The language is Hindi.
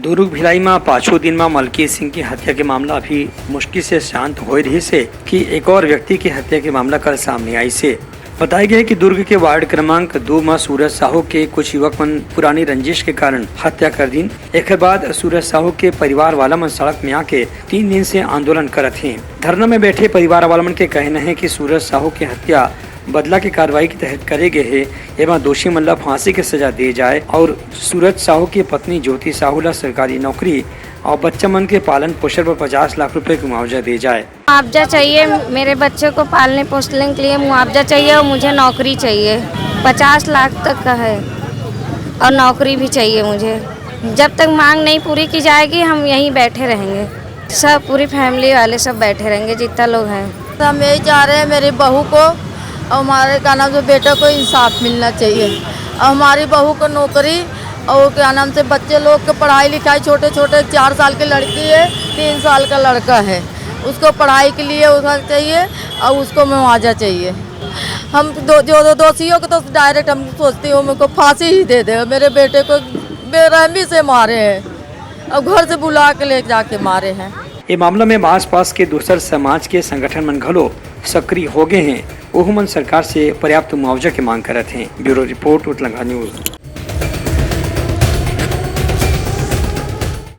दुर्ग भिलाई में पांचों दिन में मलकीत सिंह की हत्या के मामला अभी मुश्किल से शांत हो रही से कि एक और व्यक्ति की हत्या के मामला कल सामने आई से बताया गया कि दुर्ग के वार्ड क्रमांक 2 में सूरज साहू के कुछ युवक मन पुरानी रंजिश के कारण हत्या कर दी। एक बाद सूरज साहू के परिवार वाला मन सड़क में आके 3 दिन से आंदोलन करत हैं। धरना में बैठे परिवार वाला मन के कहना है कि सूरज साहू की हत्या बदला की कार्रवाई के तहत करे गए है एवं दोषी मन फांसी की सजा दी जाए और सूरज साहू की पत्नी ज्योति साहू ला सरकारी नौकरी और बच्चा मन के पालन पोषण पर 50 लाख रुपए का मुआवजा दिया जाए। मुआवजा चाहिए, मेरे बच्चे को पालने पोषने के लिए मुआवजा चाहिए और मुझे नौकरी चाहिए। 50 लाख तक का है और नौकरी भी चाहिए मुझे। जब तक मांग नहीं पूरी की जाएगी हम यहीं बैठे रहेंगे, सब पूरी फैमिली वाले सब बैठे रहेंगे जितना लोग हैं। हम यही चाह रहे हैं मेरी बहू को और हमारे क्या नाम से बेटे को इंसाफ मिलना चाहिए और हमारी बहू को नौकरी और क्या नाम से बच्चे लोग के पढ़ाई लिखाई, छोटे छोटे 4 साल की लड़की है, 3 साल का लड़का है, उसको पढ़ाई के लिए उसका चाहिए और उसको मुआवजा चाहिए। हम जो दोषियों को तो डायरेक्ट हम सोचती हूँ उनको फांसी ही दे दे। मेरे बेटे को बेरहमी से मारे हैं और घर से बुला के ले जाके मारे हैं। ये मामला में आस पास के दूसर समाज के संगठन मन घलो सक्रिय हो गए हैं। वो मन सरकार से पर्याप्त मुआवजा की मांग करते हैं। ब्यूरो रिपोर्ट उत्तलंगा न्यूज।